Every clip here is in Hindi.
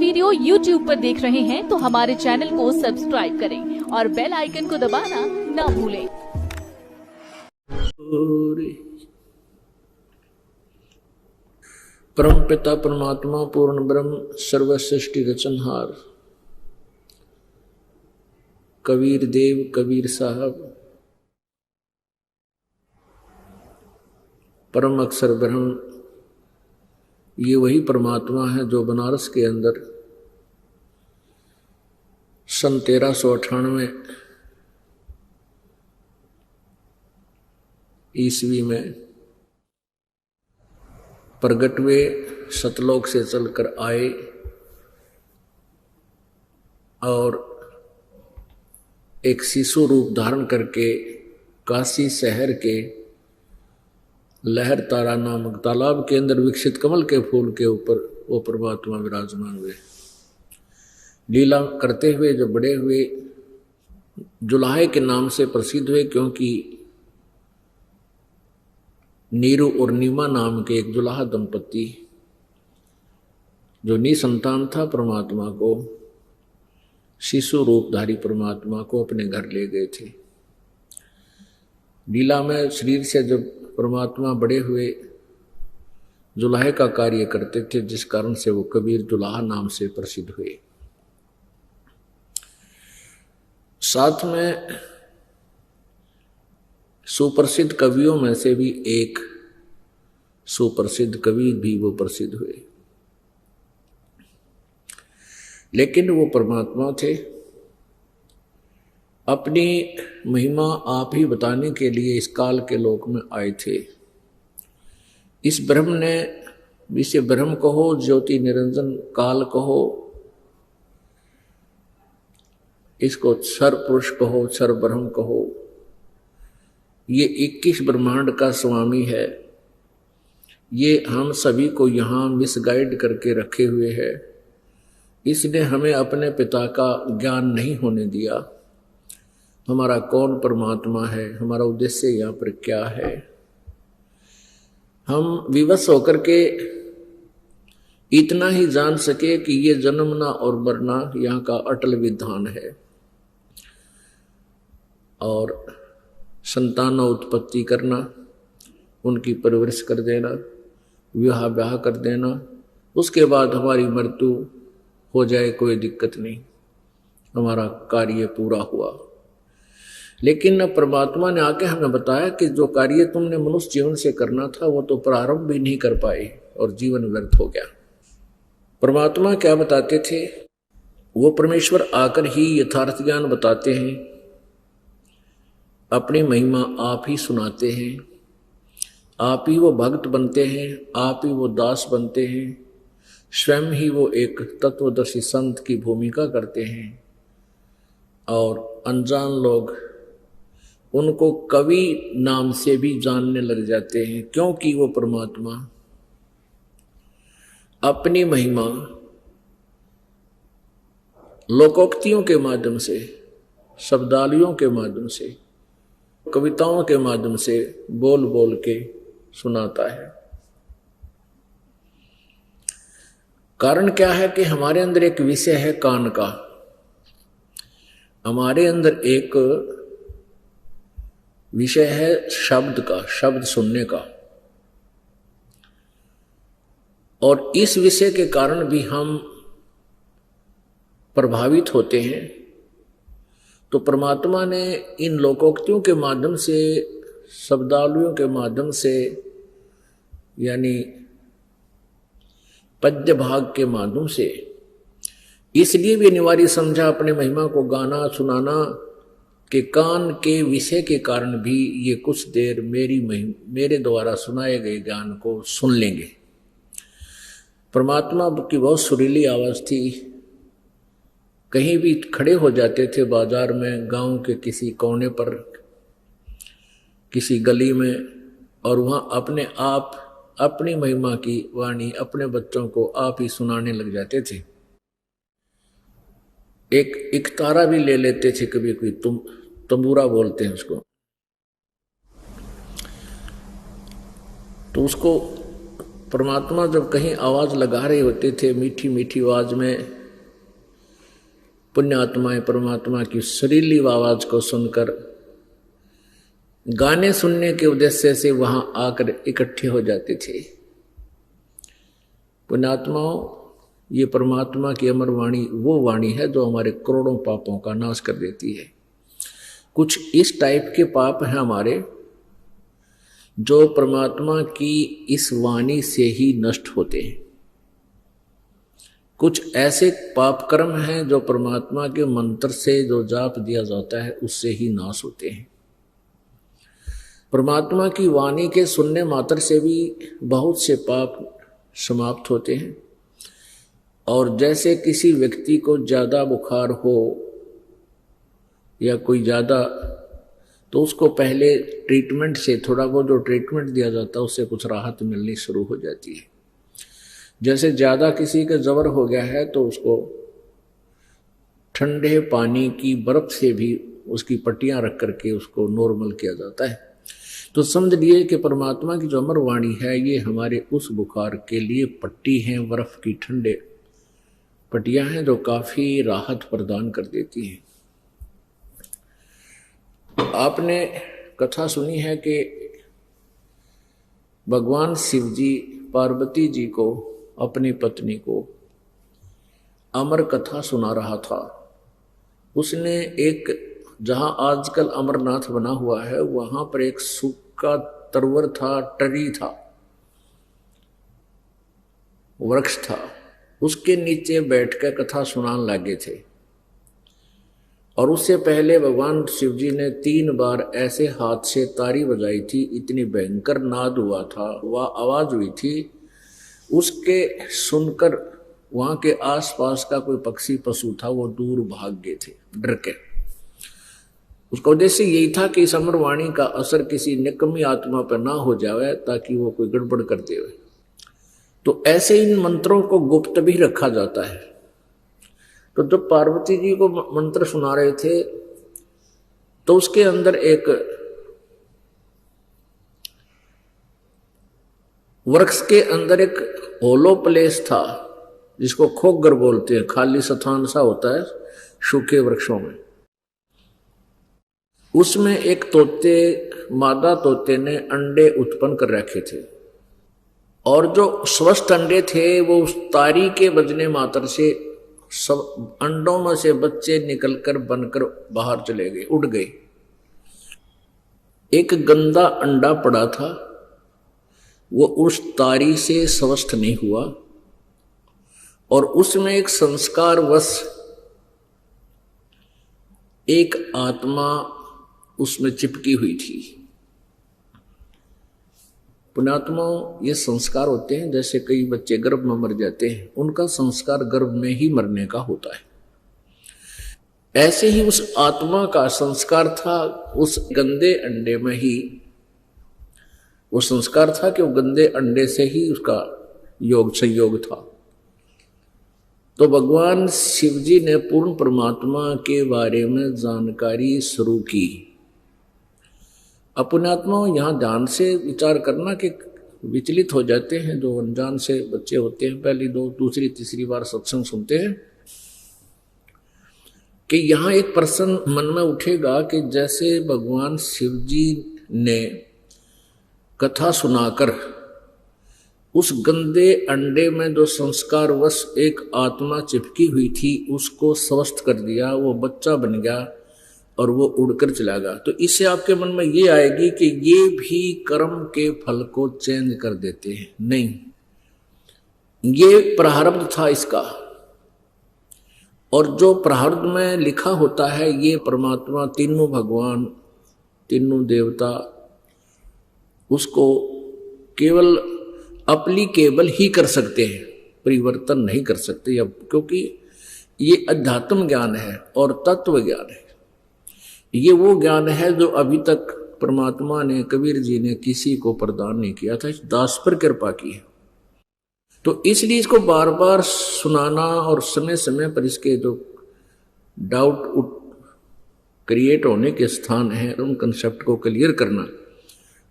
वीडियो YouTube पर देख रहे हैं तो हमारे चैनल को सब्सक्राइब करें और बेल आइकन को दबाना ना भूलें। परम पिता परमात्मा पूर्ण ब्रह्म सर्व सृष्टि रचनहार कबीर देव कबीर साहब परम अक्षर ब्रह्म, ये वही परमात्मा है जो बनारस के अंदर सन 1398 ईस्वी में प्रगट हुए, सतलोक से चलकर आए और एक शिशु रूप धारण करके काशी शहर के लहर तारा नामक तालाब के अंदर विकसित कमल के फूल के ऊपर वो परमात्मा विराजमान हुए। लीला करते हुए जो बड़े हुए, जुलाहे के नाम से प्रसिद्ध हुए, क्योंकि नीरू और नीमा नाम के एक जुलाहा दंपति जो निसंतान था परमात्मा को, शिशु रूपधारी परमात्मा को अपने घर ले गए थे। लीला में शरीर से जब परमात्मा बड़े हुए, जुलाहे का कार्य करते थे, जिस कारण से वो कबीर जुलाहा नाम से प्रसिद्ध हुए। साथ में सुप्रसिद्ध कवियों में से भी एक सुप्रसिद्ध कवि भी वो प्रसिद्ध हुए, लेकिन वो परमात्मा थे। अपनी महिमा आप ही बताने के लिए इस काल के लोक में आए थे। इस ब्रह्म ने, इसे ब्रह्म कहो, ज्योति निरंजन काल कहो, इसको क्षर पुरुष कहो, क्षर ब्रह्म कहो, ये 21 ब्रह्मांड का स्वामी है। ये हम सभी को यहाँ मिसगाइड करके रखे हुए है। इसने हमें अपने पिता का ज्ञान नहीं होने दिया। हमारा कौन परमात्मा है, हमारा उद्देश्य यहाँ पर क्या है, हम विवश होकर के इतना ही जान सके कि ये जन्मना और मरना यहाँ का अटल विधान है, और संतानों उत्पत्ति करना, उनकी परवरिश कर देना, विवाह ब्याह कर देना, उसके बाद हमारी मृत्यु हो जाए, कोई दिक्कत नहीं, हमारा कार्य पूरा हुआ। लेकिन परमात्मा ने आके हमें बताया कि जो कार्य तुमने मनुष्य जीवन से करना था वो तो प्रारंभ भी नहीं कर पाए और जीवन व्यर्थ हो गया। परमात्मा क्या बताते थे? वो परमेश्वर आकर ही यथार्थ ज्ञान बताते हैं, अपनी महिमा आप ही सुनाते हैं, आप ही वो भक्त बनते हैं, आप ही वो दास बनते हैं, स्वयं ही वो एक तत्वदर्शी संत की भूमिका करते हैं, और अनजान लोग उनको कवि नाम से भी जानने लग जाते हैं, क्योंकि वो परमात्मा अपनी महिमा लोकोक्तियों के माध्यम से, शब्दावलियों के माध्यम से, कविताओं के माध्यम से बोल बोल के सुनाता है। कारण क्या है कि हमारे अंदर एक विषय है कान का, हमारे अंदर एक विषय है शब्द का, शब्द सुनने का, और इस विषय के कारण भी हम प्रभावित होते हैं। तो परमात्मा ने इन लोकोक्तियों के माध्यम से, शब्दावलियों के माध्यम से, यानी पद्य भाग के माध्यम से, इसलिए भी अनिवार्य समझा अपने महिमा को गाना सुनाना कि कान के विषय के कारण भी ये कुछ देर मेरे द्वारा सुनाए गए ज्ञान को सुन लेंगे। परमात्मा की बहुत सुरीली आवाज थी। कहीं भी खड़े हो जाते थे बाजार में, गांव के किसी कोने पर, किसी गली में, और वहां अपने आप अपनी महिमा की वाणी अपने बच्चों को आप ही सुनाने लग जाते थे। एक तारा भी ले लेते थे कभी कोई, तंबूरा बोलते हैं उसको, तो उसको परमात्मा जब कहीं आवाज लगा रहे होते थे मीठी मीठी आवाज में, पुण्यात्माएं परमात्मा की सुरीली आवाज को सुनकर गाने सुनने के उद्देश्य से वहां आकर इकट्ठे हो जाते थे। पुण्यात्माओं, ये परमात्मा की अमर वाणी वो वाणी है जो हमारे करोड़ों पापों का नाश कर देती है। कुछ इस टाइप के पाप हैं हमारे जो परमात्मा की इस वाणी से ही नष्ट होते हैं। कुछ ऐसे पाप कर्म हैं जो परमात्मा के मंत्र से जो जाप दिया जाता है उससे ही नाश होते हैं। परमात्मा की वाणी के सुनने मात्र से भी बहुत से पाप समाप्त होते हैं। और जैसे किसी व्यक्ति को ज़्यादा बुखार हो या कोई ज़्यादा, तो उसको पहले ट्रीटमेंट से थोड़ा बहुत जो ट्रीटमेंट दिया जाता है उससे कुछ राहत मिलनी शुरू हो जाती है। जैसे ज़्यादा किसी का जबर हो गया है तो उसको ठंडे पानी की बर्फ से भी उसकी पट्टियां रख करके उसको नॉर्मल किया जाता है। तो समझ लिए कि परमात्मा की जो अमर वाणी है ये हमारे उस बुखार के लिए पट्टी हैं, बर्फ की ठंडे पट्टियां हैं जो काफ़ी राहत प्रदान कर देती हैं। आपने कथा सुनी है कि भगवान शिव जी पार्वती जी को, अपनी पत्नी को अमर कथा सुना रहा था। उसने एक, जहां आजकल अमरनाथ बना हुआ है वहां पर एक सूखा तरवर था, टरी था, वृक्ष था, उसके नीचे बैठकर कथा सुनाने लगे थे। और उससे पहले भगवान शिव जी ने 3 बार ऐसे हाथ से तारी बजाई थी, इतनी भयंकर नाद हुआ था, वह आवाज हुई थी, उसके सुनकर वहां के आसपास का कोई पक्षी पशु था वो दूर भाग गए थे डर के। उसका उद्देश्य यही था कि इस अमर वाणी का असर किसी निकम्मी आत्मा पर ना हो जाए ताकि वो कोई गड़बड़ कर दे। तो ऐसे इन मंत्रों को गुप्त भी रखा जाता है। तो जब पार्वती जी को मंत्र सुना रहे थे तो उसके अंदर एक वृक्ष के अंदर एक होलो प्लेस था जिसको खोगर बोलते हैं, खाली स्थान सा होता है सूखे वृक्षों में। उसमें एक तोते, मादा तोते ने अंडे उत्पन्न कर रखे थे और जो स्वस्थ अंडे थे वो उस तारी के बजने मात्र से सब अंडों में से बच्चे निकलकर बनकर बाहर चले गए, उड़ गए। एक गंदा अंडा पड़ा था, वो उस तारी से स्वस्थ नहीं हुआ और उसमें एक संस्कारवश एक आत्मा उसमें चिपकी हुई थी। पुण्यात्माओं, ये संस्कार होते हैं, जैसे कई बच्चे गर्भ में मर जाते हैं, उनका संस्कार गर्भ में ही मरने का होता है। ऐसे ही उस आत्मा का संस्कार था उस गंदे अंडे में ही, वो संस्कार था कि वो गंदे अंडे से ही उसका योग संयोग था। तो भगवान शिव जी ने पूर्ण परमात्मा के बारे में जानकारी शुरू की। पुण्यात्माओं, यहाँ ध्यान से विचार करना कि विचलित हो जाते हैं जो अनजान से बच्चे होते हैं, पहली दो दूसरी तीसरी बार सत्संग सुनते हैं, कि यहाँ एक प्रश्न मन में उठेगा कि जैसे भगवान शिव जी ने कथा सुनाकर उस गंदे अंडे में जो संस्कारवश एक आत्मा चिपकी हुई थी उसको स्वस्थ कर दिया, वो बच्चा बन गया और वो उड़कर चला गया। तो इससे आपके मन में ये आएगी कि ये भी कर्म के फल को चेंज कर देते हैं। नहीं, ये प्रारब्ध था इसका, और जो प्रारब्ध में लिखा होता है ये परमात्मा, तीनों भगवान, तीनों देवता उसको केवल अप्लीकेबल ही कर सकते हैं, परिवर्तन नहीं कर सकते। अब क्योंकि ये अध्यात्म ज्ञान है और तत्व ज्ञान है, ये वो ज्ञान है जो अभी तक परमात्मा ने, कबीर जी ने किसी को प्रदान नहीं किया था, दास पर कृपा की है। तो इसलिए इसको बार बार सुनाना और समय समय पर इसके जो डाउट क्रिएट होने के स्थान हैं उन कंसेप्ट को क्लियर करना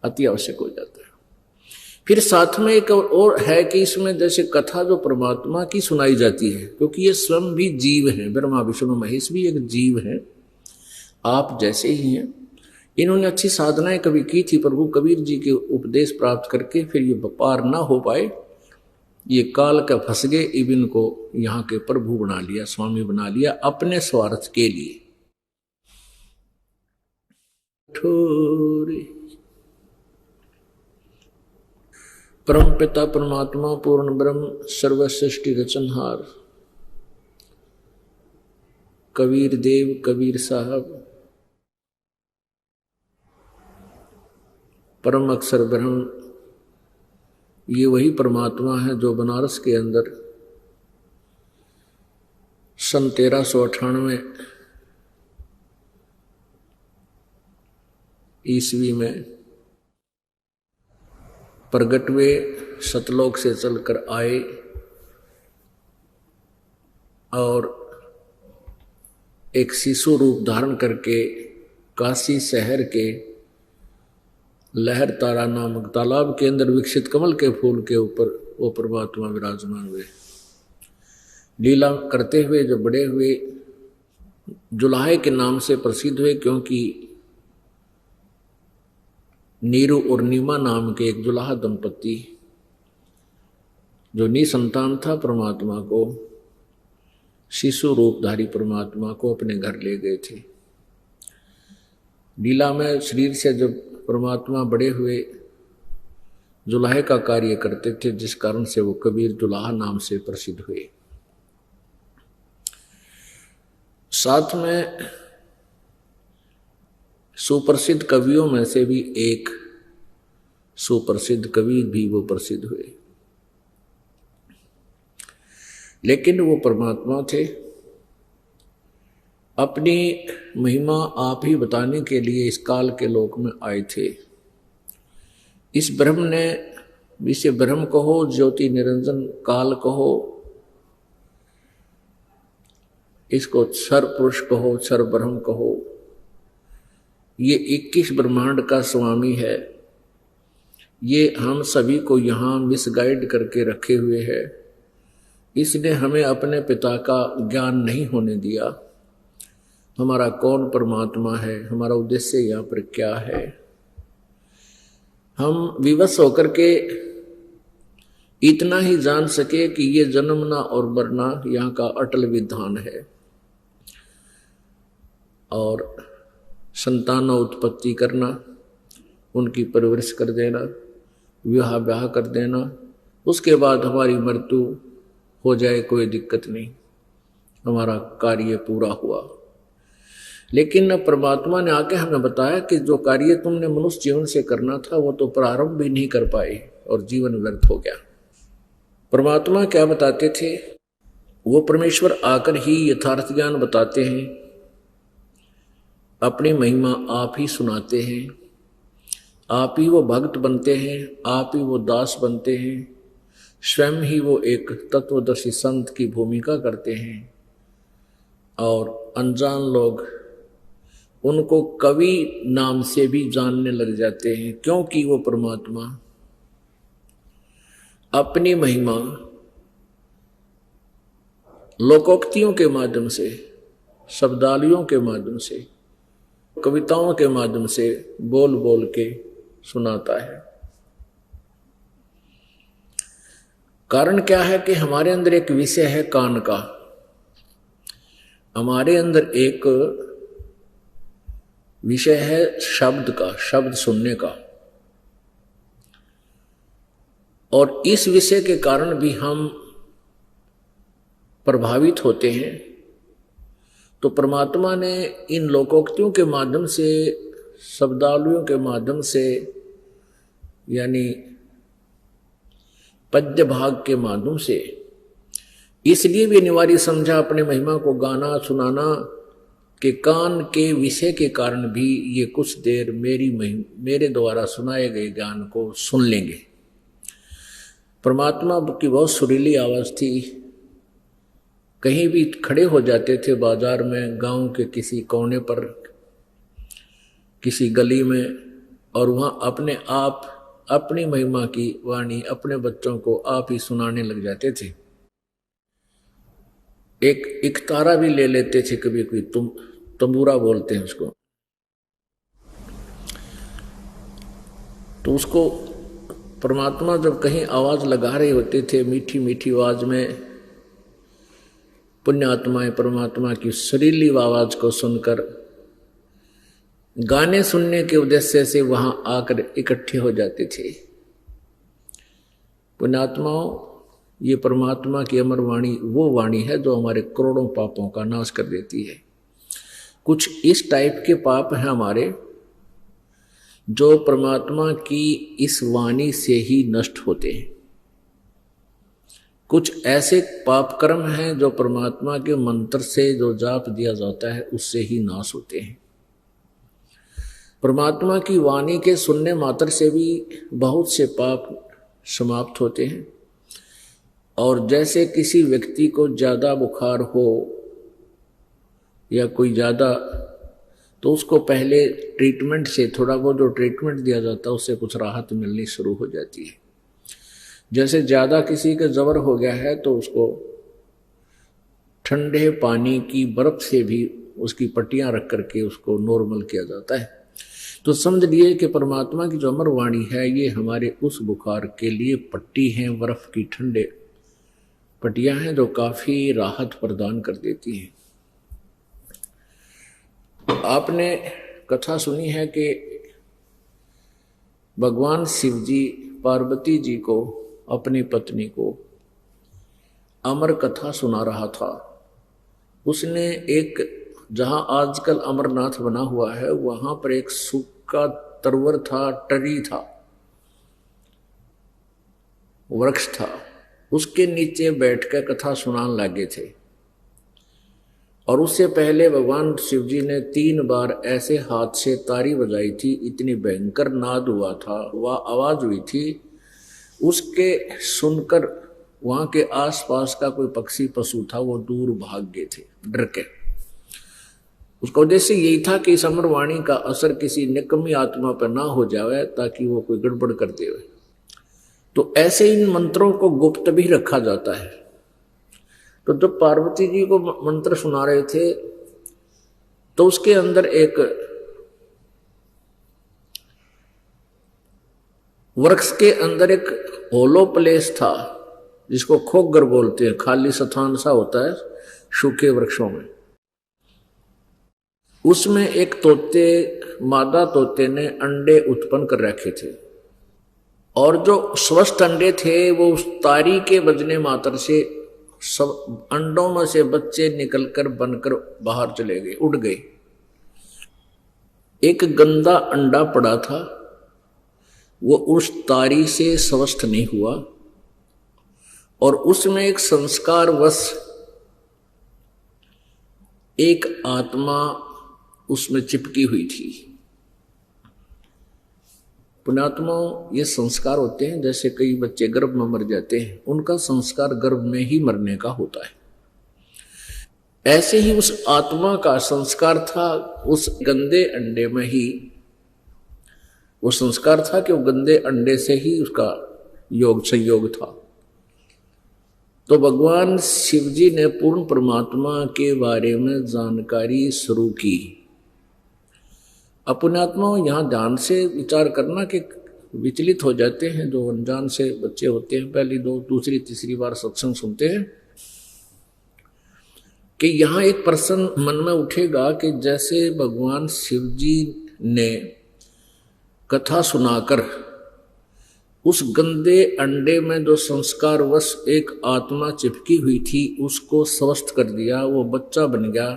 अति आवश्यक हो जाता है। फिर साथ में एक और है कि इसमें जैसे कथा जो परमात्मा की सुनाई जाती है, क्योंकि ये स्वयं भी जीव हैं, ब्रह्मा विष्णु महेश भी एक जीव है, आप जैसे ही हैं। इन्होंने अच्छी साधनाएं कभी की थी, प्रभु कबीर जी के उपदेश प्राप्त करके फिर ये पार ना हो पाए, ये काल का फंस गए, अब इनको यहाँ के प्रभु बना लिया, स्वामी बना लिया अपने स्वार्थ के लिए। परम पिता परमात्मा पूर्ण ब्रह्म सर्व सृष्टि रचनहार कबीर देव कबीर साहब परम अक्षर ब्रह्म, ये वही परमात्मा है जो बनारस के अंदर सन 1398 ईस्वी में प्रगट हुए, सतलोक से चलकर आए और एक शिशु रूप धारण करके काशी शहर के लहर तारा नामक तालाब के अंदर विकसित कमल के फूल के ऊपर वो परमात्मा विराजमान हुए। लीला करते हुए जो बड़े हुए, जुलाहे के नाम से प्रसिद्ध हुए, क्योंकि नीरू और नीमा नाम के एक जुलाहा दंपति जो निसंतान था परमात्मा को, शिशु रूपधारी परमात्मा को अपने घर ले गए थे। लीला में शरीर से जब परमात्मा बड़े हुए, जुलाहे का कार्य करते थे, जिस कारण से वो कबीर जुलाहा नाम से प्रसिद्ध हुए। साथ में सुप्रसिद्ध कवियों में से भी एक सुप्रसिद्ध कवि भी वो प्रसिद्ध हुए, लेकिन वो परमात्मा थे। अपनी महिमा आप ही बताने के लिए इस काल के लोक में आए थे। इस ब्रह्म ने, इसे ब्रह्म कहो, ज्योति निरंजन काल कहो, इसको क्षर पुरुष कहो, क्षर ब्रह्म कहो, ये 21 ब्रह्मांड का स्वामी है। ये हम सभी को यहाँ मिसगाइड करके रखे हुए है। इसने हमें अपने पिता का ज्ञान नहीं होने दिया। हमारा कौन परमात्मा है, हमारा उद्देश्य यहाँ पर क्या है, हम विवश होकर के इतना ही जान सके कि ये जन्मना और मरना यहाँ का अटल विधान है, और संतान उत्पत्ति करना, उनकी परवरिश कर देना, विवाह ब्याह कर देना, उसके बाद हमारी मृत्यु हो जाए कोई दिक्कत नहीं, हमारा कार्य पूरा हुआ। लेकिन परमात्मा ने आके हमें बताया कि जो कार्य तुमने मनुष्य जीवन से करना था वो तो प्रारंभ भी नहीं कर पाए और जीवन व्यर्थ हो गया। परमात्मा क्या बताते थे? वो परमेश्वर आकर ही यथार्थ ज्ञान बताते हैं, अपनी महिमा आप ही सुनाते हैं, आप ही वो भक्त बनते हैं, आप ही वो दास बनते हैं, स्वयं ही वो एक तत्वदर्शी संत की भूमिका करते हैं, और अनजान लोग उनको कवि नाम से भी जानने लग जाते हैं, क्योंकि वो परमात्मा अपनी महिमा लोकोक्तियों के माध्यम से, शब्दावलियों के माध्यम से, कविताओं के माध्यम से बोल बोल के सुनाता है। कारण क्या है कि हमारे अंदर एक विषय है कान का, हमारे अंदर एक विषय है शब्द का, शब्द सुनने का, और इस विषय के कारण भी हम प्रभावित होते हैं। तो परमात्मा ने इन लोकोक्तियों के माध्यम से, शब्दावलियों के माध्यम से, यानी पद्य भाग के माध्यम से, इसलिए भी अनिवार्य समझा अपने महिमा को गाना सुनाना कि कान के विषय के कारण भी ये कुछ देर मेरे द्वारा सुनाए गए ज्ञान को सुन लेंगे। परमात्मा की बहुत सुरीली आवाज थी। कहीं भी खड़े हो जाते थे बाजार में, गांव के किसी कोने पर, किसी गली में, और वहाँ अपने आप अपनी महिमा की वाणी अपने बच्चों को आप ही सुनाने लग जाते थे। एक तारा भी ले लेते थे कभी कोई, तंबूरा बोलते हैं उसको, तो उसको परमात्मा जब कहीं आवाज लगा रहे होते थे मीठी मीठी आवाज में, पुण्यात्माएं परमात्मा की सुरीली आवाज को सुनकर गाने सुनने के उद्देश्य से वहां आकर इकट्ठे हो जाते थे। पुण्यात्माओं, ये परमात्मा की अमर वाणी वो वाणी है जो हमारे करोड़ों पापों का नाश कर देती है। कुछ इस टाइप के पाप हैं हमारे जो परमात्मा की इस वाणी से ही नष्ट होते हैं। कुछ ऐसे पाप कर्म हैं जो परमात्मा के मंत्र से जो जाप दिया जाता है उससे ही नाश होते हैं। परमात्मा की वाणी के सुनने मात्र से भी बहुत से पाप समाप्त होते हैं। और जैसे किसी व्यक्ति को ज़्यादा बुखार हो या कोई ज़्यादा, तो उसको पहले ट्रीटमेंट से थोड़ा बहुत जो ट्रीटमेंट दिया जाता है उससे कुछ राहत मिलनी शुरू हो जाती है। जैसे ज़्यादा किसी का जबर हो गया है तो उसको ठंडे पानी की बर्फ से भी उसकी पट्टियां रख करके उसको नॉर्मल किया जाता है। तो समझ लिए कि परमात्मा की जो अमर वाणी है ये हमारे उस बुखार के लिए पट्टी हैं, बर्फ की ठंडे पट्टियां हैं जो काफ़ी राहत प्रदान कर देती हैं। आपने कथा सुनी है कि भगवान शिव जी पार्वती जी को, अपनी पत्नी को अमर कथा सुना रहा था। उसने एक, जहां आजकल अमरनाथ बना हुआ है वहां पर एक सूखा तरवर था, टरी था, वृक्ष था, उसके नीचे बैठकर कथा सुनाने लगे थे। और उससे पहले भगवान शिव जी ने 3 बार ऐसे हाथ से तारी बजाई थी, इतनी भयंकर नाद हुआ था, वह आवाज हुई थी, उसके सुनकर वहां के आसपास का कोई पक्षी पशु था वो दूर भाग गए थे डर के। उसका उद्देश्य यही था कि इस अमर वाणी का असर किसी निकम्मी आत्मा पर ना हो जाए ताकि वो कोई गड़बड़ कर दे। तो ऐसे इन मंत्रों को गुप्त भी रखा जाता है। तो जब पार्वती जी को मंत्र सुना रहे थे तो उसके अंदर एक वृक्ष के अंदर एक होलो प्लेस था जिसको खोगर बोलते हैं, खाली स्थान सा होता है सूखे वृक्षों में। उसमें एक तोते, मादा तोते ने अंडे उत्पन्न कर रखे थे और जो स्वस्थ अंडे थे वो उस तारी के बजने मात्र से सब अंडों में से बच्चे निकलकर बनकर बाहर चले गए, उड़ गए। एक गंदा अंडा पड़ा था, वो उस तारी से स्वस्थ नहीं हुआ और उसमें एक संस्कारवश एक आत्मा उसमें चिपकी हुई थी। पुण्यात्माओं, ये संस्कार होते हैं, जैसे कई बच्चे गर्भ में मर जाते हैं, उनका संस्कार गर्भ में ही मरने का होता है। ऐसे ही उस आत्मा का संस्कार था उस गंदे अंडे में ही, वो संस्कार था कि वो गंदे अंडे से ही उसका योग संयोग था। तो भगवान शिव जी ने पूर्ण परमात्मा के बारे में जानकारी शुरू की। पुण्यात्मा यहाँ ध्यान से विचार करना कि विचलित हो जाते हैं जो अनजान से बच्चे होते हैं, पहली दो दूसरी तीसरी बार सत्संग सुनते हैं, कि यहाँ एक प्रश्न मन में उठेगा कि जैसे भगवान शिव जी ने कथा सुनाकर उस गंदे अंडे में जो संस्कारवश एक आत्मा चिपकी हुई थी उसको स्वस्थ कर दिया, वो बच्चा बन गया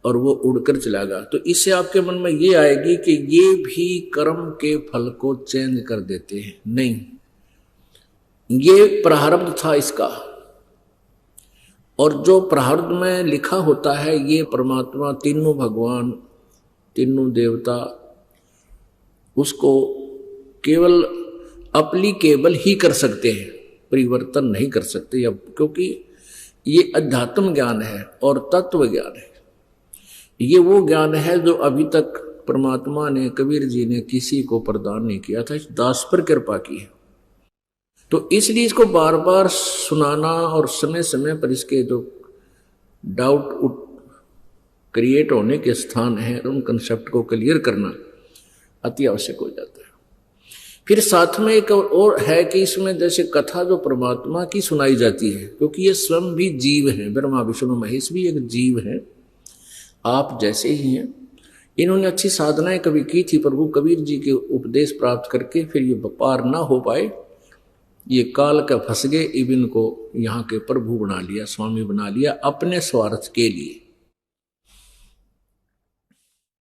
और वो उड़कर चला गया, तो इससे आपके मन में ये आएगी कि ये भी कर्म के फल को चेंज कर देते हैं। नहीं, ये प्रारब्ध था इसका, और जो प्रारब्ध में लिखा होता है ये परमात्मा, तीनों भगवान, तीनों देवता उसको केवल अप्लीकेबल ही कर सकते हैं, परिवर्तन नहीं कर सकते, क्योंकि ये अध्यात्म ज्ञान है और तत्व ज्ञान है। ये वो ज्ञान है जो अभी तक परमात्मा ने, कबीर जी ने किसी को प्रदान नहीं किया था, दास पर कृपा की है। तो इसलिए इसको बार बार सुनाना और समय समय पर इसके जो डाउट क्रिएट होने के स्थान है उन कंसेप्ट को क्लियर करना अति आवश्यक हो जाता है। फिर साथ में एक और है कि इसमें जैसे कथा जो परमात्मा की सुनाई जाती है, क्योंकि ये स्वयं भी जीव हैं, ब्रह्मा विष्णु महेश भी एक जीव है, आप जैसे ही हैं। इन्होंने अच्छी साधनाएं कभी की थी, प्रभु कबीर जी के उपदेश प्राप्त करके फिर ये पार ना हो पाए, ये काल का फंस गए, इब इनको यहाँ के प्रभु बना लिया, स्वामी बना लिया अपने स्वार्थ के लिए।